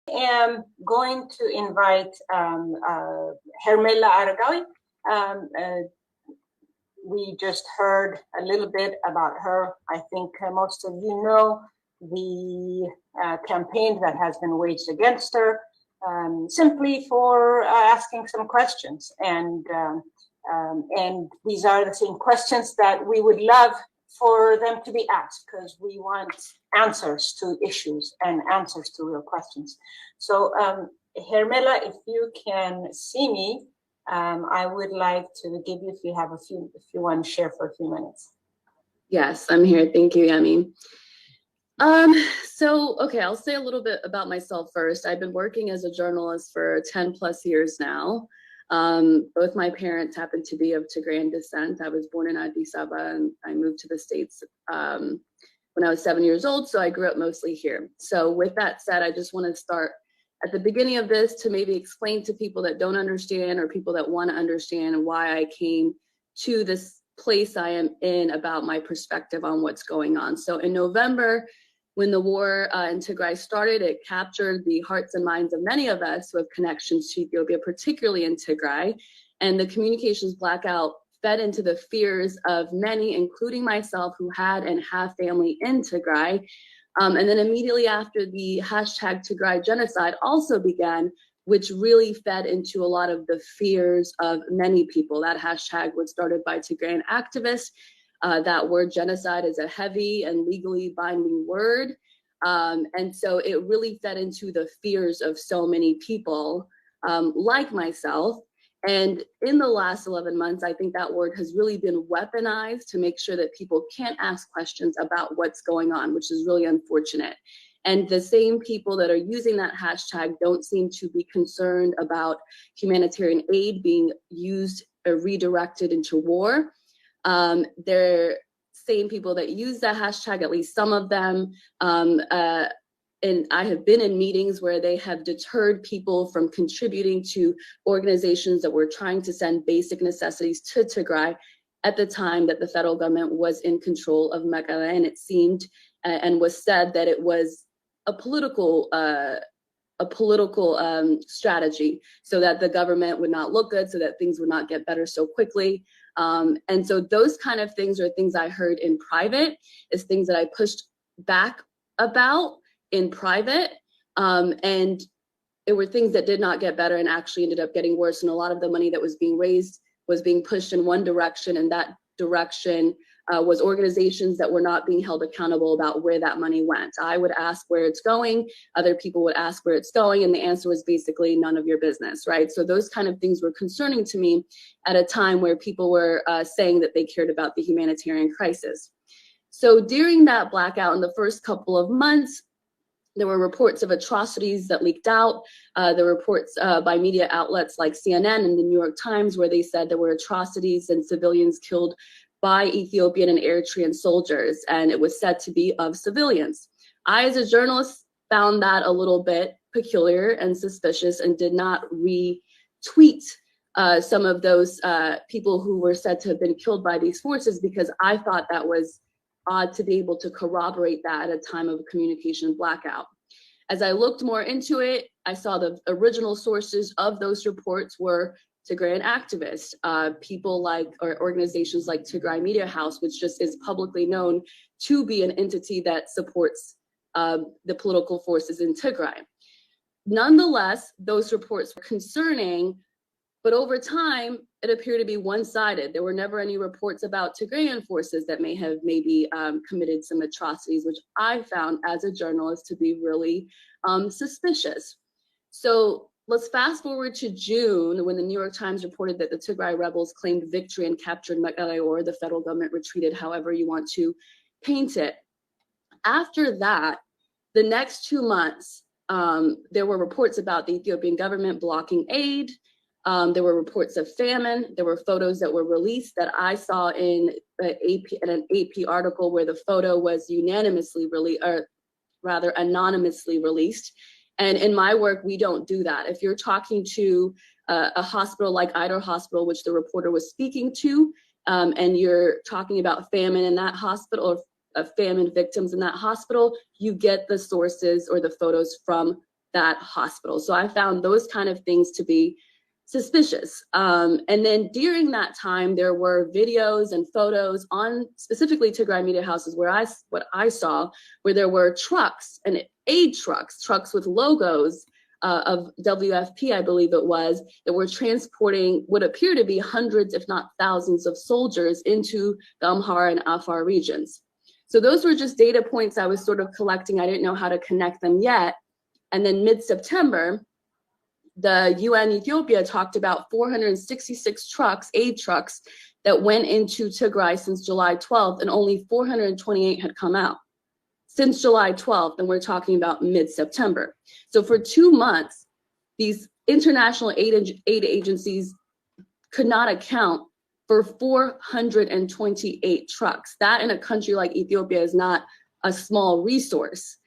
am going to invite Hermela Aregawy. We just heard a little bit about her. I think most of you know the campaign that has been waged against her, simply for asking some questions. And these are the same questions that we would love for them to be asked, because we want answers to issues and answers to real questions. So Hermela, if you can see me, I would like to give you, if you want to share for a few minutes. Yes, I'm here. Thank you, Yemi. Okay, I'll say a little bit about myself first. I've been working as a journalist for 10 plus years now. Both my parents happen to be of Tigrayan descent. I was born in Addis Ababa and I moved to the States when I was 7 years old, so I grew up mostly here. So with that said, I just want to start at the beginning of this to maybe explain to people that don't understand or people that want to understand why I came to this place I am in about my perspective on what's going on. So in November, when the war in Tigray started, it captured the hearts and minds of many of us who have connections to Ethiopia, particularly in Tigray. And the communications blackout fed into the fears of many, including myself, who had and have family in Tigray. And then immediately after, the hashtag Tigray genocide also began, which really fed into a lot of the fears of many people. That hashtag was started by Tigrayan activists. That word genocide is a heavy and legally binding word. And so it really fed into the fears of so many people like myself. And in the last 11 months, I think that word has really been weaponized to make sure that people can't ask questions about what's going on, which is really unfortunate. And the same people that are using that hashtag don't seem to be concerned about humanitarian aid being used or redirected into war. They're same people that use that hashtag, at least some of them. And I have been in meetings where they have deterred people from contributing to organizations that were trying to send basic necessities to Tigray at the time that the federal government was in control of Mekelle. And it seemed and was said that it was a political strategy so that the government would not look good, so that things would not get better so quickly. And so those kind of things are things I heard in private, is things that I pushed back about in private. And it were things that did not get better and actually ended up getting worse. And a lot of the money that was being raised was being pushed in one direction, and that direction was organizations that were not being held accountable about where that money went. I would ask where it's going, other people would ask where it's going, and the answer was basically none of your business, right? So those kind of things were concerning to me at a time where people were saying that they cared about the humanitarian crisis. So during that blackout in the first couple of months, there were reports of atrocities that leaked out. There were reports by media outlets like CNN and the New York Times where they said there were atrocities and civilians killed by Ethiopian and Eritrean soldiers, and it was said to be of civilians. I, as a journalist, found that a little bit peculiar and suspicious and did not retweet some of those people who were said to have been killed by these forces, because I thought that was odd to be able to corroborate that at a time of a communication blackout. As I looked more into it, I saw the original sources of those reports were Tigrayan activists, people like, or organizations like Tigrai Media House, which just is publicly known to be an entity that supports the political forces in Tigray. Nonetheless, those reports were concerning, but over time, it appeared to be one-sided. There were never any reports about Tigrayan forces that may have maybe committed some atrocities, which I found as a journalist to be really suspicious. So let's fast forward to June, when the New York Times reported that the Tigray rebels claimed victory and captured Mekelle, or the federal government retreated, however you want to paint it. After that, the next 2 months, there were reports about the Ethiopian government blocking aid. There were reports of famine. There were photos that were released that I saw in an AP article where the photo was unanimously released, or rather anonymously released. And in my work, we don't do that. If you're talking to a hospital like Idar Hospital, which the reporter was speaking to, and you're talking about famine in that hospital, or famine victims in that hospital, you get the sources or the photos from that hospital. So I found those kind of things to be suspicious. And then during that time, there were videos and photos on specifically Tigrai Media Houses where what I saw, where there were trucks and aid trucks with logos of WFP, I believe it was, that were transporting what appear to be hundreds, if not thousands, of soldiers into the Amhara and Afar regions. So those were just data points I was sort of collecting. I didn't know how to connect them yet. And then mid-September, the UN Ethiopia talked about 466 trucks, aid trucks, that went into Tigray since July 12th, and only 428 had come out since July 12th, and we're talking about mid-September. So for 2 months, these international aid agencies could not account for 428 trucks. That in a country like Ethiopia is not a small resource.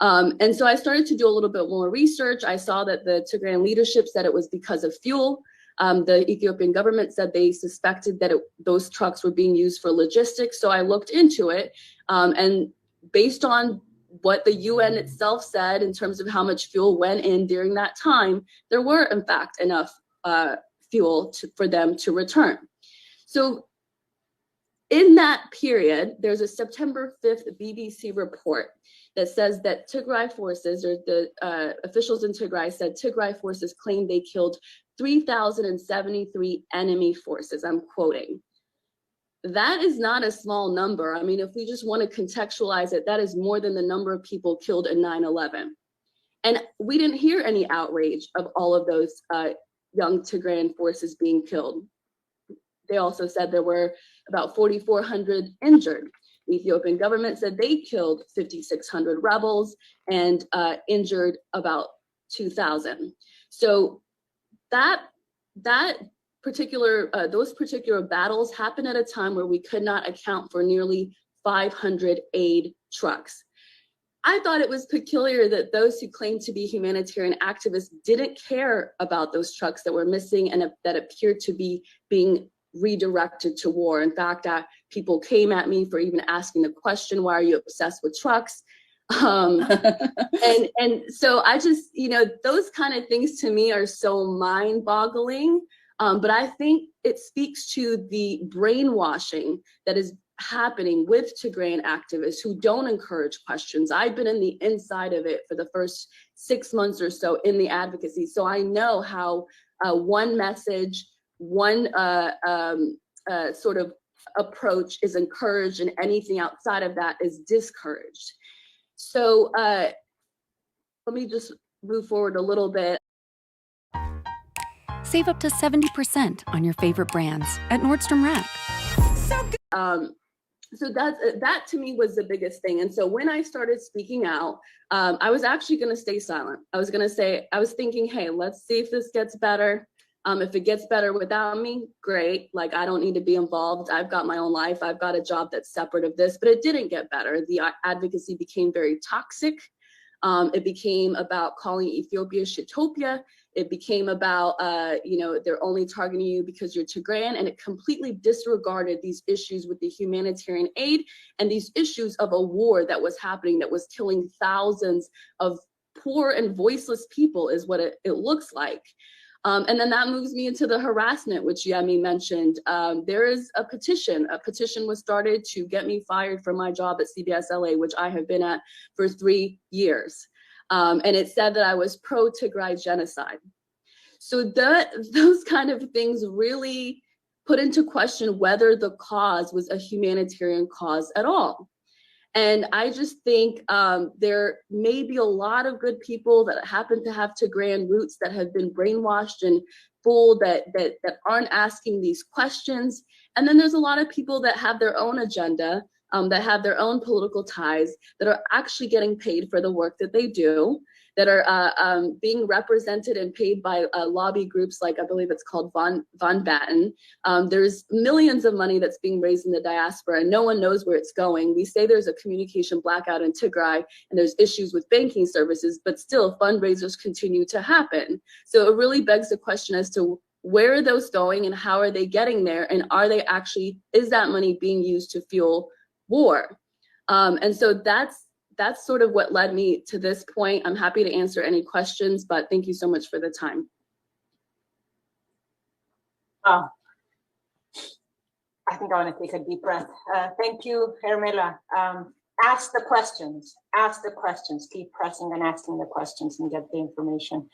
And so I started to do a little bit more research. I saw that the Tigrayan leadership said it was because of fuel. The Ethiopian government said they suspected that those trucks were being used for logistics. So I looked into it, and based on what the UN itself said in terms of how much fuel went in during that time, there were in fact enough fuel for them to return. So in that period, there's a September 5th BBC report that says that Tigray forces, or the officials in Tigray said Tigray forces claimed they killed 3,073 enemy forces. I'm quoting. That is not a small number. I mean, if we just want to contextualize it, that is more than the number of people killed in 9/11. And we didn't hear any outrage of all of those young Tigrayan forces being killed. They also said there were about 4,400 injured. The Ethiopian government said they killed 5,600 rebels and injured about 2,000. So those particular battles happened at a time where we could not account for nearly 500 aid trucks. I thought it was peculiar that those who claimed to be humanitarian activists didn't care about those trucks that were missing and that appeared to be being redirected to war. In fact, people came at me for even asking the question, why are you obsessed with trucks? And so I just, those kind of things to me are so mind-boggling. But I think it speaks to the brainwashing that is happening with Tigrayan activists who don't encourage questions. I've been in the inside of it for the first 6 months or so in the advocacy. So I know how one message, one sort of approach is encouraged and anything outside of that is discouraged. So let me just move forward a little bit. Save up to 70% on your favorite brands at Nordstrom Rack. So that to me was the biggest thing. And so when I started speaking out, I was actually going to stay silent. I was thinking, hey, let's see if this gets better. If it gets better without me, great. Like, I don't need to be involved. I've got my own life. I've got a job that's separate of this, but it didn't get better. The advocacy became very toxic. It became about calling Ethiopia Shitopia. It became about, they're only targeting you because you're Tigrayan, and it completely disregarded these issues with the humanitarian aid and these issues of a war that was happening, that was killing thousands of poor and voiceless people is what it looks like. And then that moves me into the harassment, which Yemi mentioned. There is a petition. A petition was started to get me fired from my job at CBS LA, which I have been at for 3 years. And it said that I was pro-Tigray genocide. So those kind of things really put into question whether the cause was a humanitarian cause at all. And I just think there may be a lot of good people that happen to have Tigrayan roots that have been brainwashed and fooled that aren't asking these questions. And then there's a lot of people that have their own agenda, that have their own political ties, that are actually getting paid for the work that they do, that are being represented and paid by lobby groups like, I believe it's called Von Batten. There's millions of money that's being raised in the diaspora and no one knows where it's going. We say there's a communication blackout in Tigray and there's issues with banking services, but still fundraisers continue to happen. So it really begs the question as to where are those going and how are they getting there? And is that money being used to fuel war? And so that's that's sort of what led me to this point. I'm happy to answer any questions, but thank you so much for the time. I think I want to take a deep breath. Thank you, Hermela. Ask the questions, keep pressing and asking the questions and get the information.